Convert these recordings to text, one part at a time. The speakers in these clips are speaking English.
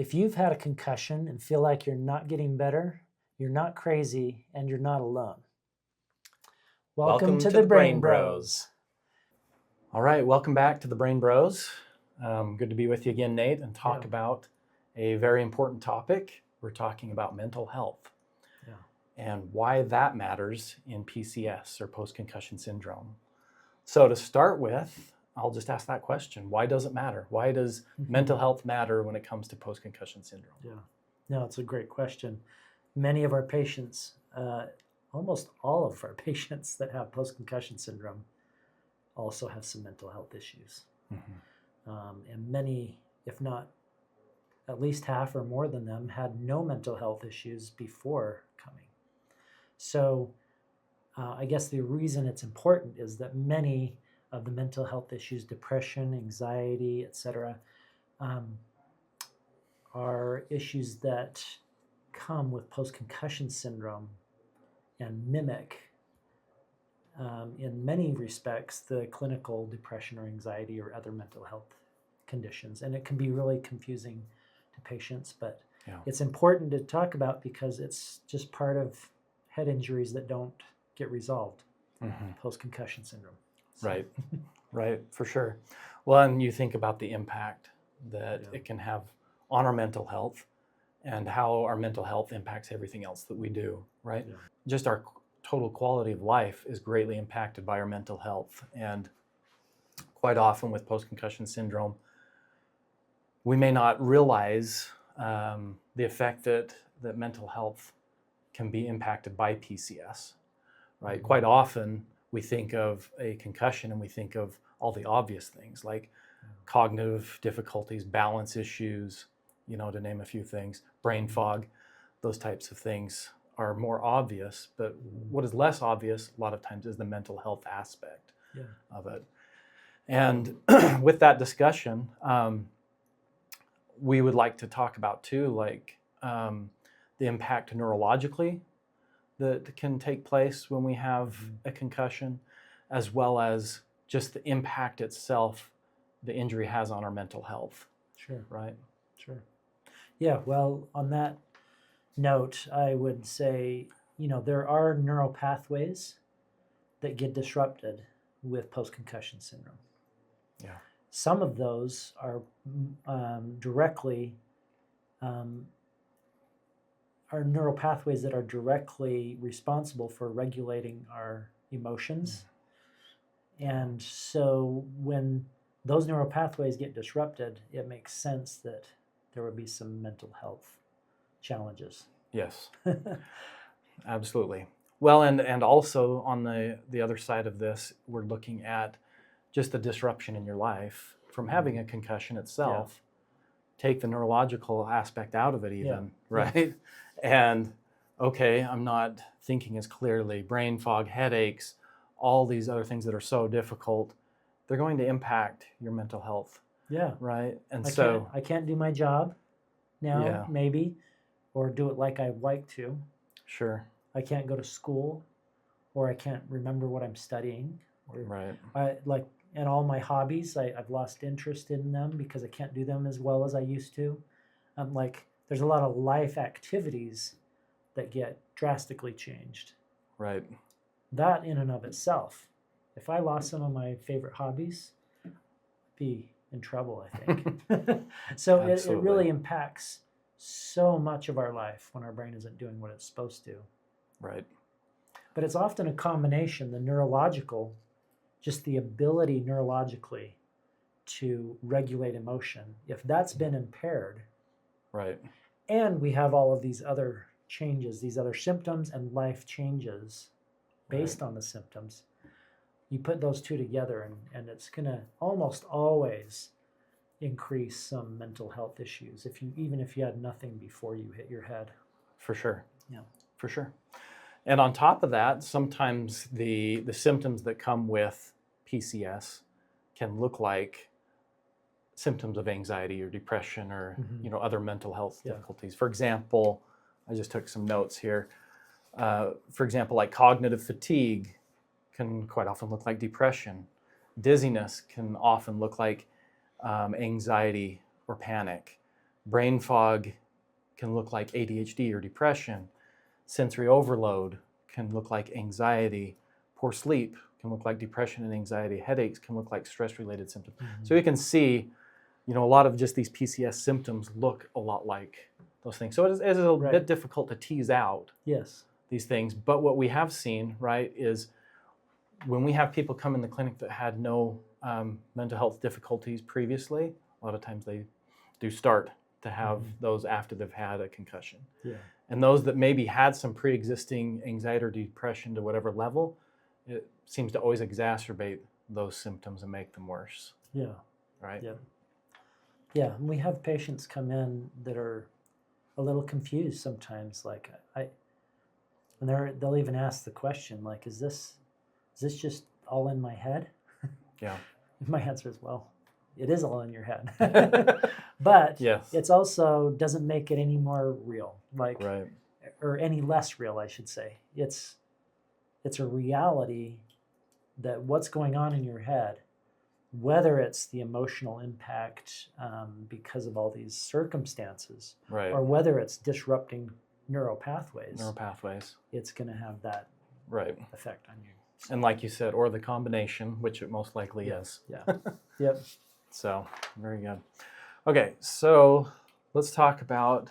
If you've had a concussion and feel like you're not getting better, you're not crazy, and you're not alone. Welcome to the Brain Bros. All right, welcome back to the Brain Bros. Good to be with you again, Nate, and talk about a very important topic. We're talking about mental health and why that matters in PCS, or post-concussion syndrome. So to start with, I'll just ask that question. Why does it matter? Why does mental health matter when it comes to post-concussion syndrome? No, it's a great question. Many of our patients, almost all of our patients that have post-concussion syndrome also have some mental health issues. And many, if not at least half or more than them, had no mental health issues before coming. So I guess the reason it's important is that many of the mental health issues, depression, anxiety, etc., are issues that come with post-concussion syndrome and mimic, in many respects, the clinical depression or anxiety or other mental health conditions. And it can be really confusing to patients, but it's important to talk about because it's just part of head injuries that don't get resolved, post-concussion syndrome. So. Right, for sure. Well, and you think about the impact that it can have on our mental health and how our mental health impacts everything else that we do, right? Just our total quality of life is greatly impacted by our mental health. And quite often with post-concussion syndrome, we may not realize the effect that mental health can be impacted by PCS, right? Quite often we think of a concussion and we think of all the obvious things like cognitive difficulties, balance issues, to name a few things, brain fog, those types of things are more obvious. But what is less obvious a lot of times is the mental health aspect of it. And with that discussion, we would like to talk about too, the impact neurologically that can take place when we have a concussion, as well as just the impact itself the injury has on our mental health. Sure. Right? Sure. Yeah, well, on that note, I would say, there are neural pathways that get disrupted with post-concussion syndrome. Yeah. Some of those are directly are neural pathways that are directly responsible for regulating our emotions. And so when those neural pathways get disrupted, it makes sense that there would be some mental health challenges. Yes, absolutely. Well, and also on the other side of this, we're looking at just the disruption in your life from having a concussion itself. Take the neurological aspect out of it even, right? And okay, I'm not thinking as clearly, brain fog, headaches, all these other things that are so difficult, they're going to impact your mental health. Yeah. Right? And I can't do my job now, maybe, or do it like I'd like to. Sure. I can't go to school, or I can't remember what I'm studying. Or and all my hobbies, I've lost interest in them because I can't do them as well as I used to. There's a lot of life activities that get drastically changed. Right. That in and of itself, if I lost some of my favorite hobbies, I'd be in trouble, I think. So it really impacts so much of our life when our brain isn't doing what it's supposed to. Right. But it's often a combination, the neurological, just the ability neurologically to regulate emotion. If that's been impaired, right, and we have all of these other changes, these other symptoms and life changes based on the symptoms, you put those two together and it's going to almost always increase some mental health issues, even if you had nothing before you hit your head. For sure. Yeah. For sure. And on top of that, sometimes the symptoms that come with PCS can look like symptoms of anxiety or depression or other mental health difficulties. For example, I just took some notes here. For example, like cognitive fatigue can quite often look like depression. Dizziness can often look like anxiety or panic. Brain fog can look like ADHD or depression. Sensory overload can look like anxiety. Poor sleep can look like depression and anxiety. Headaches can look like stress-related symptoms. Mhm. So you can see, a lot of just these PCS symptoms look a lot like those things. So it is a Right. bit difficult to tease out Yes. these things. But what we have seen, right, is when we have people come in the clinic that had no mental health difficulties previously, a lot of times they do start to have those after they've had a concussion. Yeah. And those that maybe had some pre-existing anxiety or depression to whatever level, it seems to always exacerbate those symptoms and make them worse. Yeah. Right? Yeah. Yeah. And we have patients come in that are a little confused sometimes. Like and they'll even ask the question, like, is this just all in my head? Yeah. My answer is, well, it is all in your head. But yes. it's also doesn't make it any more real, like, right. or any less real, I should say. It's a reality that what's going on in your head, whether it's the emotional impact because of all these circumstances, Right. or whether it's disrupting neural pathways, it's going to have that right. effect on you. And like you said, or the combination, which it most likely is. Yeah. Yep. So, very good. Okay, so let's talk about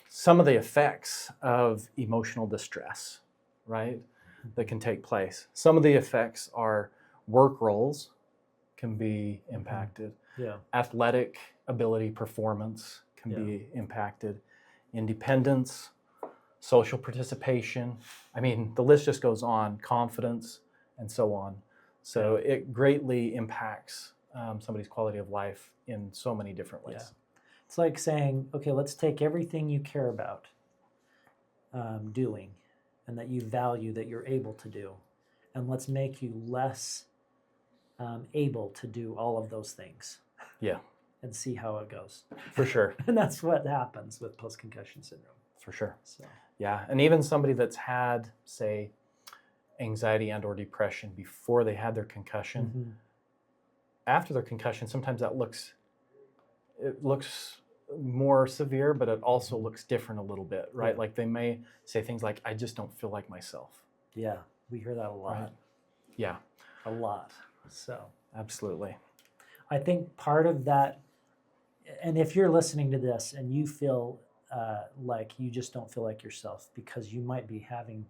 some of the effects of emotional distress, right, that can take place. Some of the effects are work roles can be impacted. Yeah. Athletic ability, performance can be impacted. Independence, social participation. I mean, the list just goes on. Confidence, and so on. So it greatly impacts somebody's quality of life in so many different ways. Yeah. It's like saying, okay, let's take everything you care about doing and that you value, that you're able to do, and let's make you less able to do all of those things. Yeah. And see how it goes. For sure. And that's what happens with post-concussion syndrome. For sure. So. Yeah, and even somebody that's had, say, anxiety and or depression before they had their concussion, after their concussion, sometimes it looks more severe, but it also looks different a little bit, right? Yeah. Like they may say things like, I just don't feel like myself. Yeah, we hear that a lot. Right. Yeah. A lot. So. Absolutely. I think part of that, and if you're listening to this and you feel like you just don't feel like yourself because you might be having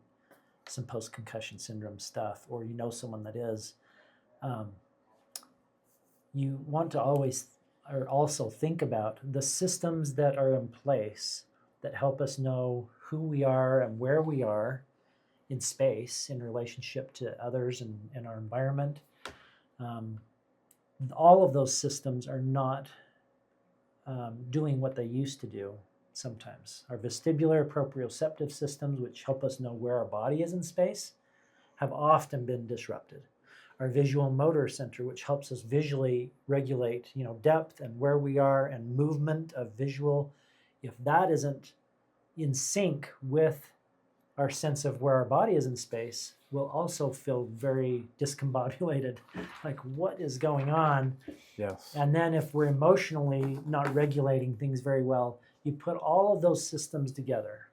some post-concussion syndrome stuff, or you know someone that is, you want to always or also think about the systems that are in place that help us know who we are and where we are in space in relationship to others and our environment. All of those systems are not doing what they used to do sometimes. Our vestibular proprioceptive systems, which help us know where our body is in space, have often been disrupted. Our visual motor center, which helps us visually regulate, depth and where we are and movement of visual, if that isn't in sync with our sense of where our body is in space, we'll also feel very discombobulated, like what is going on? Yes. And then if we're emotionally not regulating things very well, you put all of those systems together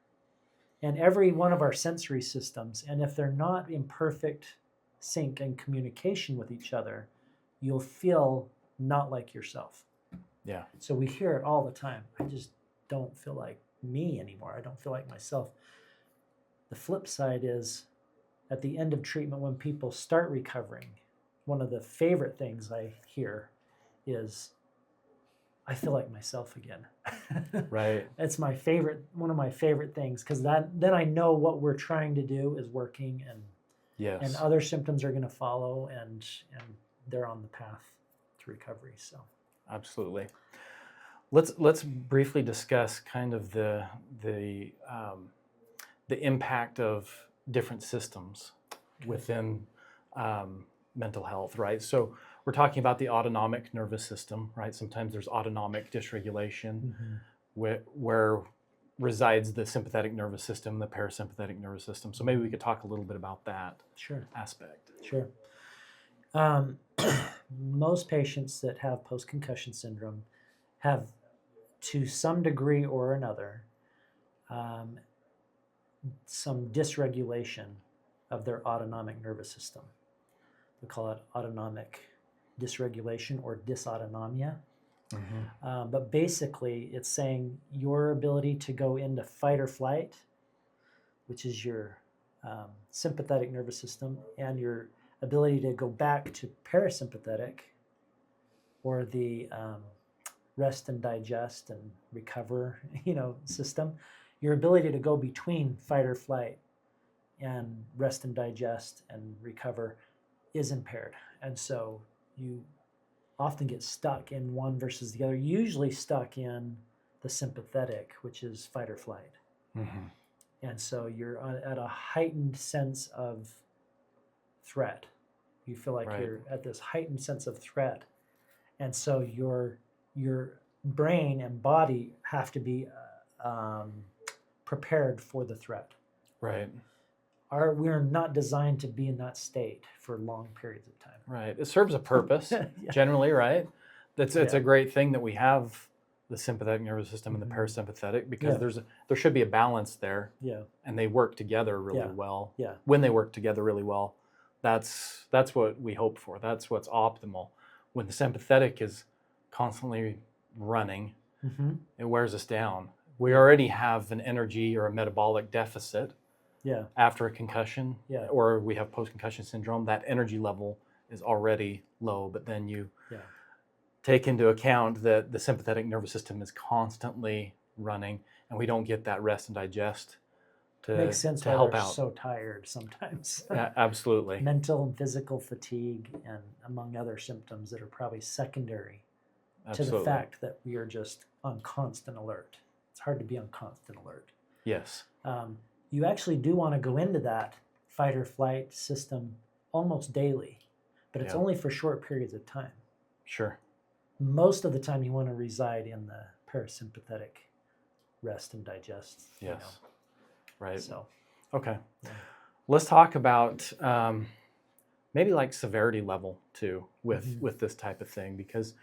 and every one of our sensory systems, and if they're not in perfect sync and communication with each other, you'll feel not like yourself. Yeah. So we hear it all the time. I just don't feel like me anymore. I don't feel like myself. The flip side is at the end of treatment, when people start recovering, one of the favorite things I hear is, I feel like myself again. Right. It's one of my favorite things, because then I know what we're trying to do is working, and yes. and other symptoms are going to follow, and they're on the path to recovery. So absolutely. Let's briefly discuss kind of the impact of different systems within mental health, right? So we're talking about the autonomic nervous system, right? Sometimes there's autonomic dysregulation, where resides the sympathetic nervous system, the parasympathetic nervous system. So maybe we could talk a little bit about that aspect. Sure. Most patients that have post-concussion syndrome have, to some degree or another, some dysregulation of their autonomic nervous system. We call it autonomic dysregulation or dysautonomia. But basically, it's saying your ability to go into fight or flight, which is your sympathetic nervous system, and your ability to go back to parasympathetic, or the rest and digest and recover, system. Your ability to go between fight or flight and rest and digest and recover is impaired. And so you often get stuck in one versus the other, usually stuck in the sympathetic, which is fight or flight. And so you're at a heightened sense of threat. You feel like you're at this heightened sense of threat. And so your brain and body have to be prepared for the threat. Right. We're not designed to be in that state for long periods of time. Right. It serves a purpose, generally, right? It's a great thing that we have the sympathetic nervous system and the parasympathetic, because there should be a balance there. Yeah. And they work together really well. Yeah. When they work together really well, that's what we hope for. That's what's optimal. When the sympathetic is constantly running, it wears us down. We already have an energy or a metabolic deficit after a concussion, or we have post-concussion syndrome. That energy level is already low, but then you take into account that the sympathetic nervous system is constantly running, and we don't get that rest and digest to makes sense to why help they're out. so tired sometimes. Yeah, absolutely. Mental and physical fatigue, and among other symptoms that are probably secondary to the fact that we are just on constant alert. It's hard to be on constant alert. Yes. You actually do want to go into that fight or flight system almost daily, but it's only for short periods of time. Sure. Most of the time you want to reside in the parasympathetic rest and digest. Yes. Right. So, okay. Yeah. Let's talk about maybe like severity level too with this type of thing, because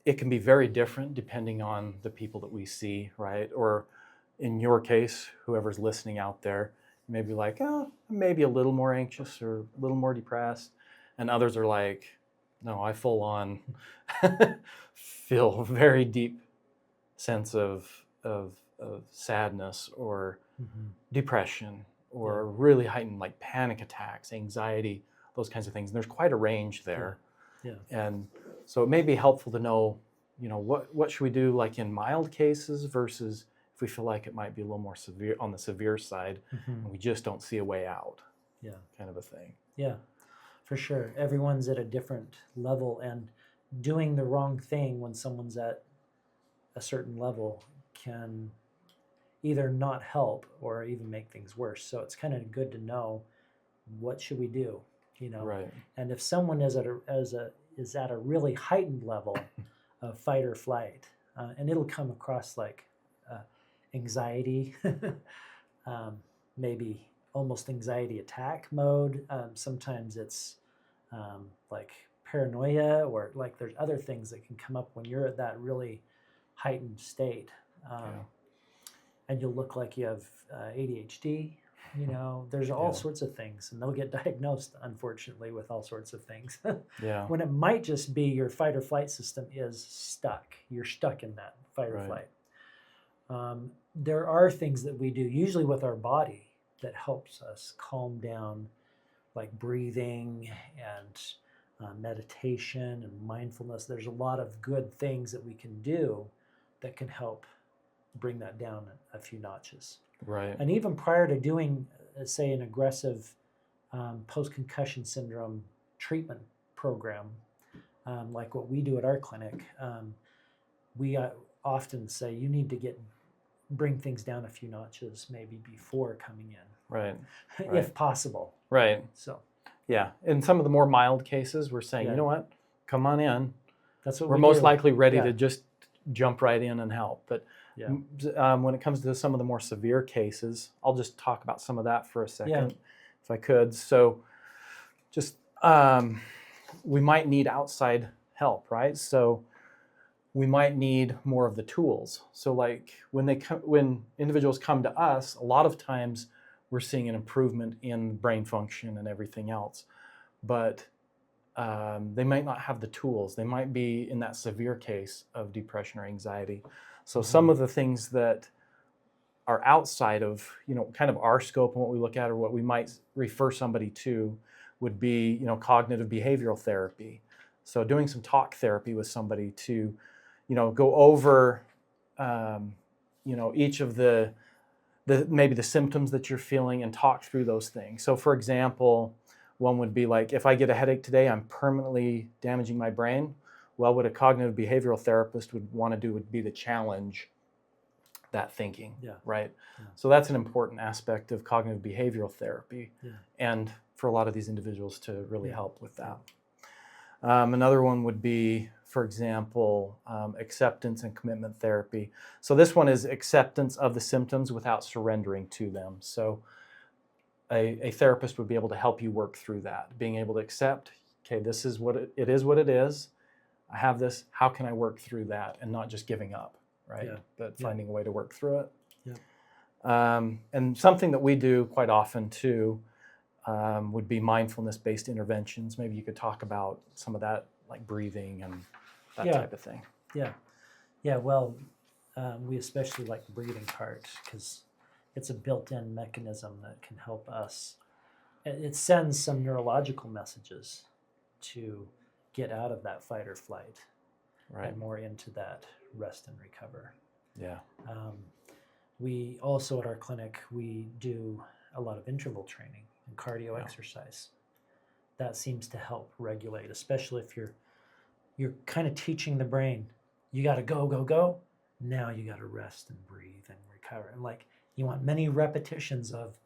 it can be very different depending on the people that we see, right? Or in your case, whoever's listening out there, maybe like, oh, maybe a little more anxious or a little more depressed. And others are like, no, I full on feel a very deep sense of sadness or depression, or really heightened like panic attacks, anxiety, those kinds of things. And there's quite a range there. Yeah. And so it may be helpful to know, what should we do like in mild cases versus if we feel like it might be a little more severe, on the severe side, and we just don't see a way out. Yeah. Kind of a thing. Yeah, for sure. Everyone's at a different level, and doing the wrong thing when someone's at a certain level can either not help or even make things worse. So it's kind of good to know, what should we do, Right. And if someone is at a really heightened level of fight or flight, and it'll come across like anxiety, maybe almost anxiety attack mode. Sometimes it's like paranoia, or like there's other things that can come up when you're at that really heightened state. And you'll look like you have ADHD, there's all sorts of things, and they'll get diagnosed, unfortunately, with all sorts of things. When it might just be your fight or flight system is stuck. You're stuck in that fight or flight. There are things that we do, usually with our body, that helps us calm down, like breathing and meditation and mindfulness. There's a lot of good things that we can do that can help bring that down a few notches. Right. And even prior to doing, say, an aggressive post-concussion syndrome treatment program, like what we do at our clinic, we often say you need to bring things down a few notches, maybe before coming in. Right. If possible. Right. So. Yeah. In some of the more mild cases, we're saying, you know what, come on in. That's what we're most likely ready to just jump right in and help. But when it comes to some of the more severe cases, I'll just talk about some of that for a second, if I could. So just we might need outside help, right? So we might need more of the tools. So like when individuals come to us, a lot of times we're seeing an improvement in brain function and everything else, but they might not have the tools. They might be in that severe case of depression or anxiety. So some of the things that are outside of, kind of our scope and what we look at, or what we might refer somebody to, would be, cognitive behavioral therapy. So doing some talk therapy with somebody to, go over, each of the maybe the symptoms that you're feeling and talk through those things. So for example, one would be like, if I get a headache today, I'm permanently damaging my brain. Well, what a cognitive behavioral therapist would want to do would be to challenge that thinking, right? Yeah. So that's an important aspect of cognitive behavioral therapy, and for a lot of these individuals to really help with that. Another one would be, for example, acceptance and commitment therapy. So this one is acceptance of the symptoms without surrendering to them. So a therapist would be able to help you work through that, being able to accept, okay, this is what it is what it is. I have this, how can I work through that, and not just giving up, right? But finding a way to work through it. And something that we do quite often too would be mindfulness-based interventions. Maybe you could talk about some of that, like breathing and that type of thing. Well, we especially like the breathing part because it's a built-in mechanism that can help us. It sends some neurological messages to get out of that fight or flight, and more into that rest and recover. We also at our clinic, we do a lot of interval training and cardio exercise. That seems to help regulate, especially if you're kind of teaching the brain, you got to go. Now you got to rest and breathe and recover. And like you want many repetitions of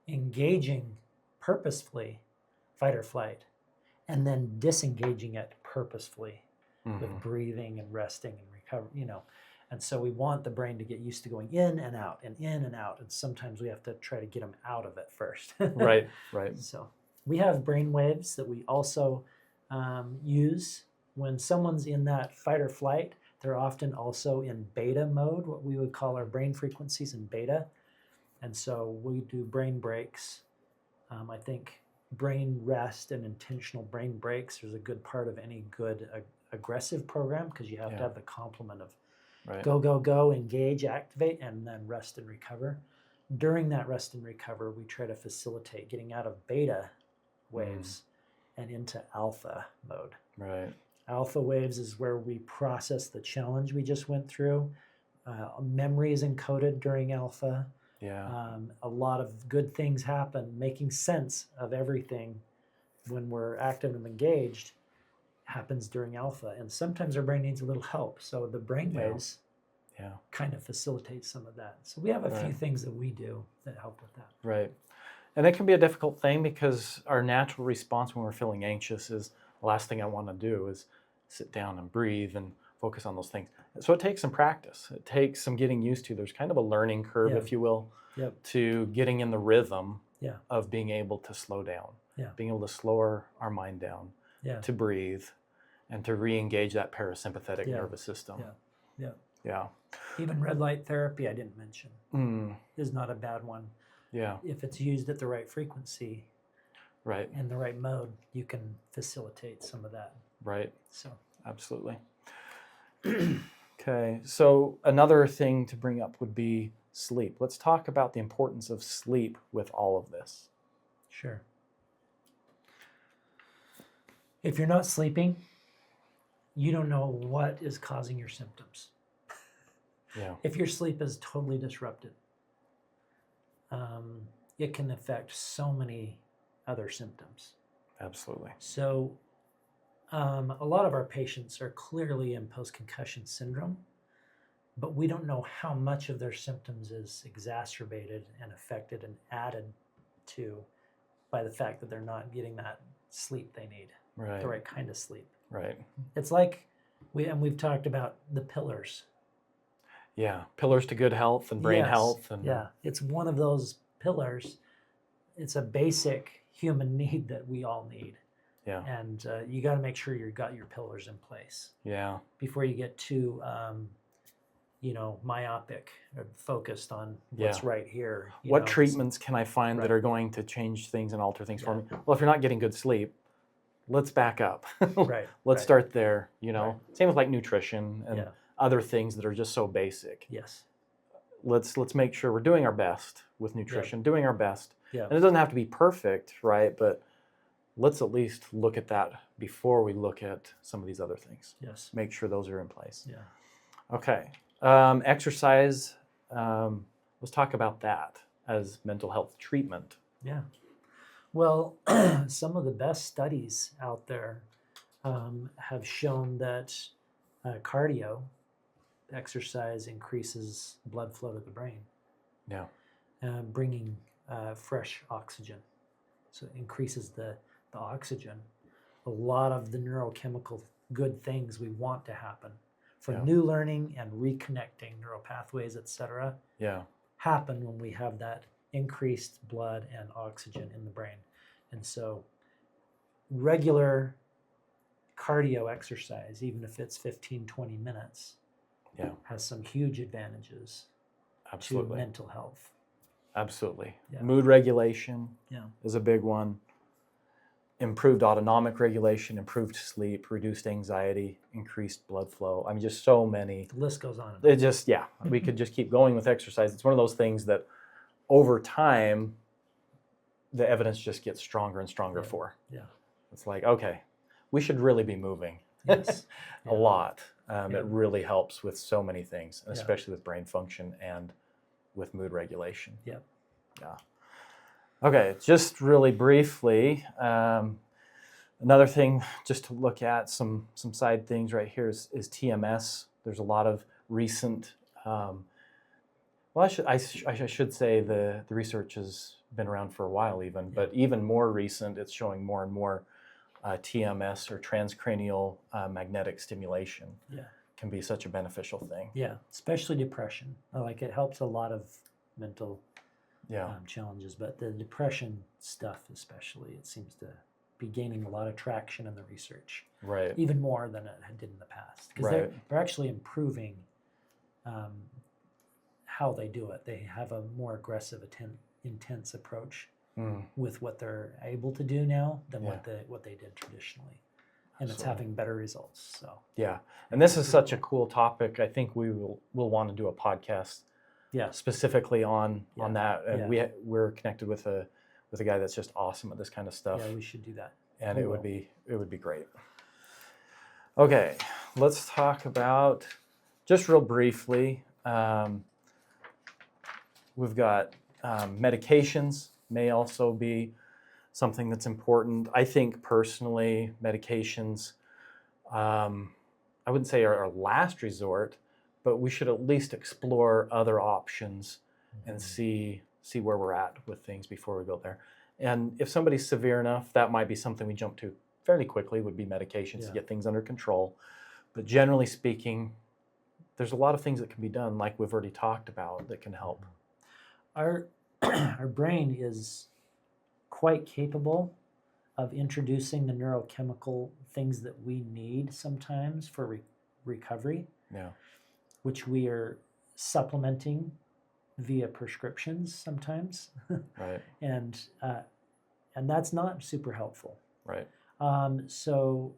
engaging purposefully, fight or flight, and then disengaging it purposefully with breathing and resting and recover, And so we want the brain to get used to going in and out and in and out. And sometimes we have to try to get them out of it first. Right. So we have brain waves that we also use when someone's in that fight or flight. They're often also in beta mode, what we would call our brain frequencies in beta. And so we do brain breaks. I think brain rest and intentional brain breaks is a good part of any good aggressive program, because you have to have the complement of go, engage, activate, and then rest and recover. During that rest and recover, we try to facilitate getting out of beta waves and into alpha mode. Alpha waves is where we process the challenge we just went through. Memory is encoded during alpha. A lot of good things happen, making sense of everything when we're active and engaged happens during alpha. And sometimes our brain needs a little help. So the brain waves kind of facilitate some of that. So we have a few things that we do that help with that. And it can be a difficult thing because our natural response when we're feeling anxious is the last thing I want to do is sit down and breathe and focus on those things. So it takes some practice. It takes some getting used to. There's kind of a learning curve, if you will, to getting in the rhythm of being able to slow down, being able to slow our mind down, to breathe, and to re-engage that parasympathetic nervous system. Even red light therapy, I didn't mention, is not a bad one. If it's used at the right frequency, in the right mode, you can facilitate some of that. So absolutely. Okay, so another thing to bring up would be sleep. Let's talk about the importance of sleep with all of this. Sure. If you're not sleeping, you don't know what is causing your symptoms. If your sleep is totally disrupted, it can affect so many other symptoms. Absolutely. So a lot of our patients are clearly in post-concussion syndrome, but we don't know how much of their symptoms is exacerbated and affected and added to by the fact that they're not getting that sleep they need, the right kind of sleep. It's like we've talked about the pillars. Pillars to good health and brain health. And it's one of those pillars. It's a basic human need that we all need. Yeah. And you got to make sure you've got your pillars in place Yeah. before you get too, myopic or focused on what's right here. What treatments can I find that Right. are going to change things and alter things for Yeah. me? Well, if you're not getting good sleep, let's back up. Right. Let's right. start there. Right. Same with like nutrition and Yeah. other things that are just so basic. Yes. Let's make sure we're doing our best with nutrition, doing our best. Yeah. And it doesn't have to be perfect, right? But let's at least look at that before we look at some of these other things. Yes. Make sure those are in place. Yeah. Okay. Exercise. Let's talk about that as mental health treatment. Yeah. Well, some of the best studies out there have shown that cardio exercise increases blood flow to the brain. Yeah. Bringing fresh oxygen. So it increases the oxygen. A lot of the neurochemical good things we want to happen for new learning and reconnecting neural pathways, etc. Happen when we have that increased blood and oxygen in the brain. And so regular cardio exercise, even if it's 15, 20 minutes, has some huge advantages to mental health. Absolutely. Yeah. Mood regulation is a big one. Improved autonomic regulation, improved sleep, reduced anxiety, increased blood flow. I mean, just so many. The list goes on. It just, we could just keep going with exercise. It's one of those things that over time, the evidence just gets stronger and stronger for. Yeah. It's like, okay, we should really be moving. Yes. A lot. It really helps with so many things, especially with brain function and with mood regulation. Yep. Yeah. Okay, just really briefly, another thing just to look at, some side things right here is TMS. There's a lot of recent, I should say the research has been around for a while even, but even more recent, it's showing more and more TMS or transcranial magnetic stimulation can be such a beneficial thing. Yeah, especially depression. Like it helps a lot of mental challenges, but the depression stuff especially, it seems to be gaining a lot of traction in the research. Right. Even more than it did in the past. Because they're actually improving how they do it. They have a more aggressive, intense approach with what they're able to do now than what they did traditionally. And it's having better results. So and this is such a cool topic. I think we'll want to do a podcast specifically on that. And we're connected with a guy that's just awesome at this kind of stuff. Yeah, we should do that. And it would be great. Okay, let's talk about just real briefly. We've got medications may also be something that's important. I think personally, medications, I wouldn't say are our last resort, but we should at least explore other options and see where we're at with things before we go there. And if somebody's severe enough, that might be something we jump to fairly quickly, would be medications to get things under control. But generally speaking, there's a lot of things that can be done, like we've already talked about, that can help. Our brain is quite capable of introducing the neurochemical things that we need sometimes for recovery, which we are supplementing via prescriptions sometimes. Right. And that's not super helpful. Right. So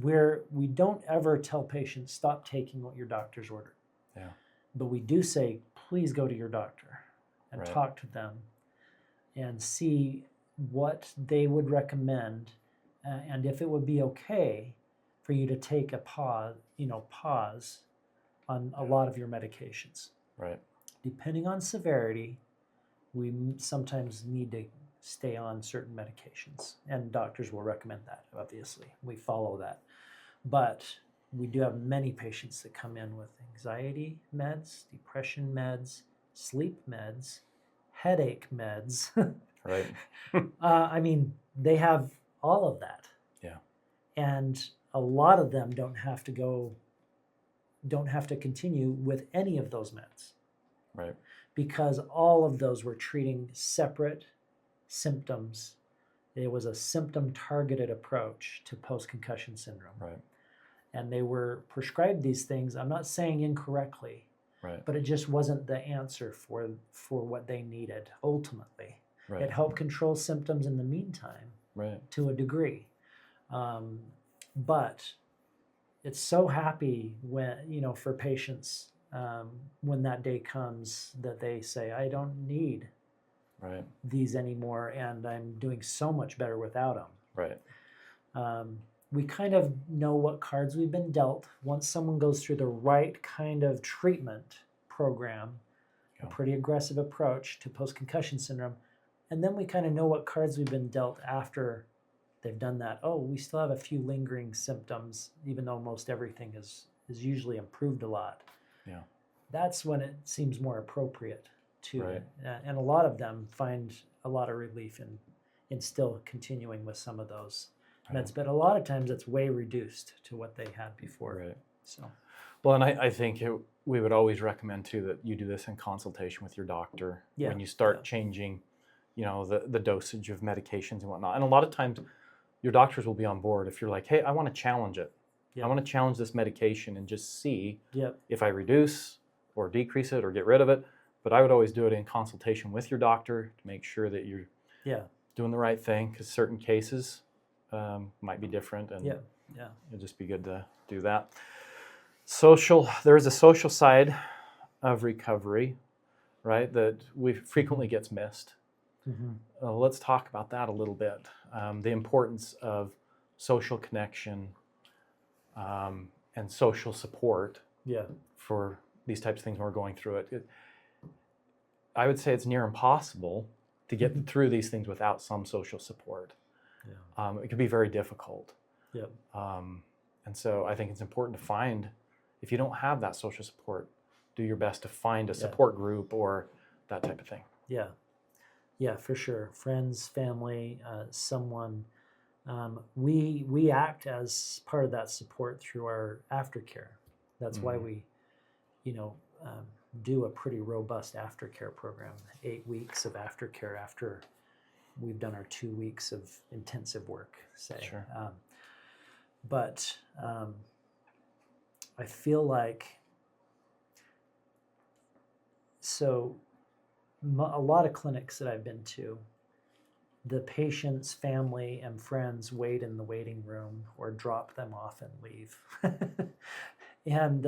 we don't ever tell patients, stop taking what your doctor's ordered. Yeah. But we do say, please go to your doctor and talk to them and see what they would recommend, and if it would be okay for you to take a pause on a lot of your medications. Right. Depending on severity, we sometimes need to stay on certain medications, and doctors will recommend that, obviously. We follow that. But we do have many patients that come in with anxiety meds, depression meds, sleep meds, headache meds. Right. I mean, they have all of that. Yeah. And a lot of them don't have to continue with any of those meds. Right. Because all of those were treating separate symptoms It was a symptom-targeted approach to post-concussion syndrome. Right. And they were prescribed these things, I'm not saying incorrectly, Right. but it just wasn't the answer for what they needed ultimately. Right. It helped control symptoms in the meantime, Right. to a degree. But it's so happy when, for patients, when that day comes that they say, I don't need Right. these anymore, and I'm doing so much better without them. Right. We kind of know what cards we've been dealt once someone goes through the right kind of treatment program, a pretty aggressive approach to post-concussion syndrome, and then we kind of know what cards we've been dealt after they've done that. Oh, we still have a few lingering symptoms, even though most everything is usually improved a lot. Yeah. That's when it seems more appropriate to, Right. And a lot of them find a lot of relief in still continuing with some of those meds, but a lot of times it's way reduced to what they had before. Right. So, well, and I think we would always recommend too that you do this in consultation with your doctor when you start changing, the dosage of medications and whatnot. And a lot of times, your doctors will be on board if you're like, hey, I want to challenge it. I want to challenge this medication and just see if I reduce or decrease it or get rid of it. But I would always do it in consultation with your doctor to make sure that you're doing the right thing, because certain cases might be different, and it'd just be good to do that. There is a social side of recovery, right, that frequently gets missed. Mm-hmm. Let's talk about that a little bit. The importance of social connection and social support for these types of things when we're going through it. I would say it's near impossible to get through these things without some social support. It can be very difficult. And so I think it's important to find, if you don't have that social support, do your best to find a support group or that type of thing. Yeah, for sure. Friends, family, someone. We act as part of that support through our aftercare. That's why we, do a pretty robust aftercare program. 8 weeks of aftercare after we've done our 2 weeks of intensive work, say. Sure. But I feel like, a lot of clinics that I've been to, the patient's family and friends wait in the waiting room or drop them off and leave. And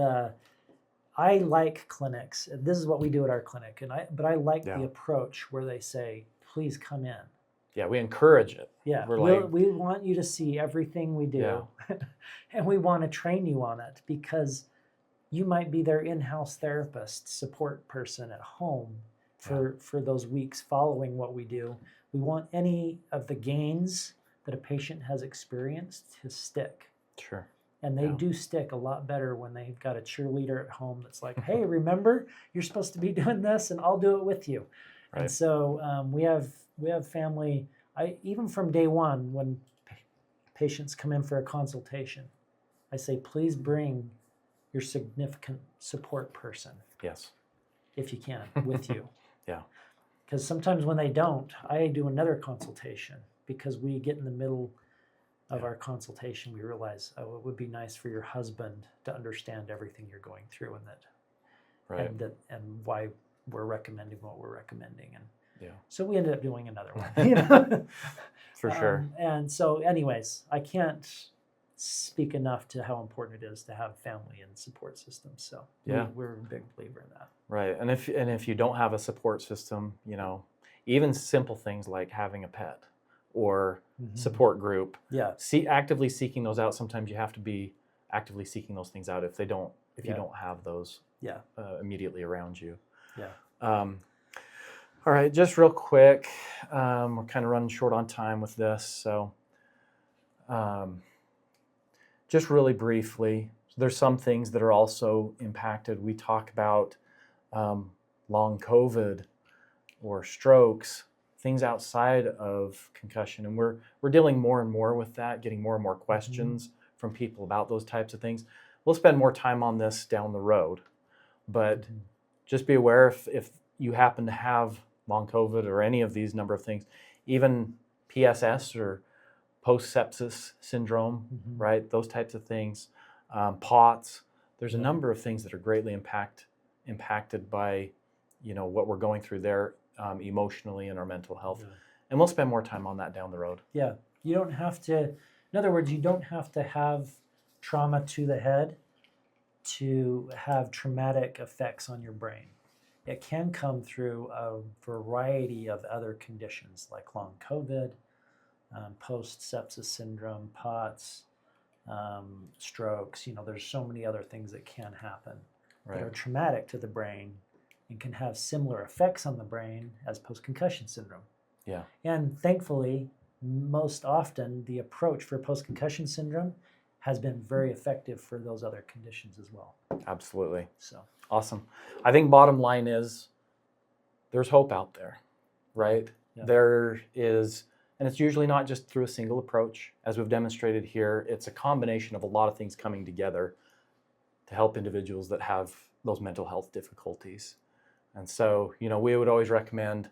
I like clinics. This is what we do at our clinic, but I like the approach where they say, "Please come in." Yeah, we encourage it. Yeah, we want you to see everything we do, and we want to train you on it, because you might be their in-house therapist, support person at home for those weeks following what we do. We want any of the gains that a patient has experienced to stick. Sure. And they do stick a lot better when they've got a cheerleader at home that's like, hey, remember, you're supposed to be doing this, and I'll do it with you. Right. And so we have family, even from day one, when patients come in for a consultation, I say, please bring your significant support person. Yes. If you can, with you. Yeah. Because sometimes when they don't, I do another consultation, because we get in the middle of our consultation, we realize, it would be nice for your husband to understand everything you're going through, and why we're recommending what we're recommending. And so we ended up doing another one. For sure. And so anyways, I can't speak enough to how important it is to have family and support systems. So we're a big believer in that. Right. And if you don't have a support system, even simple things like having a pet or support group, actively seeking those out. Sometimes you have to be actively seeking those things out if you don't have those immediately around you. All right, just real quick, we're kind of running short on time with this, so just really briefly, there's some things that are also impacted. We talk about long COVID or strokes, things outside of concussion, and we're dealing more and more with that, getting more and more questions from people about those types of things. We'll spend more time on this down the road, but just be aware if you happen to have long COVID or any of these number of things, even PSS or post-sepsis syndrome, Mhm. right? Those types of things, POTS. There's a Yeah. number of things that are greatly impacted by, what we're going through there emotionally and our mental health. Yeah. And we'll spend more time on that down the road. Yeah, you don't have to, in other words, you don't have to have trauma to the head to have traumatic effects on your brain. It can come through a variety of other conditions like long COVID, post-sepsis syndrome, POTS, strokes. There's so many other things that can happen that are traumatic to the brain and can have similar effects on the brain as post-concussion syndrome. Yeah. And thankfully, most often, the approach for post-concussion syndrome has been very effective for those other conditions as well. Absolutely. So awesome. I think bottom line is there's hope out there, right? Yeah. There is, and it's usually not just through a single approach. As we've demonstrated here, it's a combination of a lot of things coming together to help individuals that have those mental health difficulties. And so, we would always recommend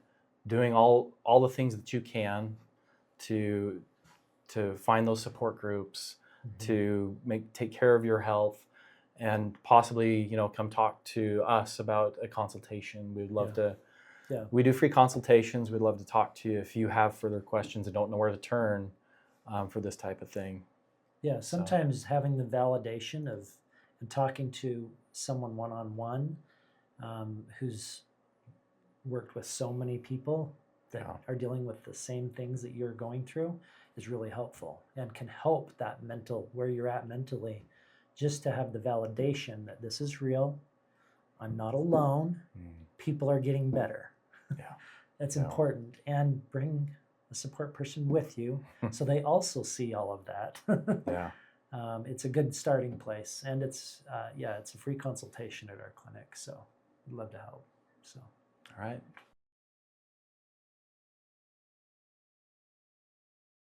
doing all the things that you can to find those support groups, to take care of your health, and possibly, come talk to us about a consultation. We'd love to. Yeah. We do free consultations. We'd love to talk to you if you have further questions and don't know where to turn for this type of thing. Yeah, sometimes having the validation of and talking to someone one-on-one who's worked with so many people that are dealing with the same things that you're going through is really helpful and can help that where you're at mentally, just to have the validation that this is real. I'm not alone. People are getting better. Yeah. That's important. And bring a support person with you so they also see all of that. Yeah. It's a good starting place. And it's a free consultation at our clinic. So we'd love to help. So. All right.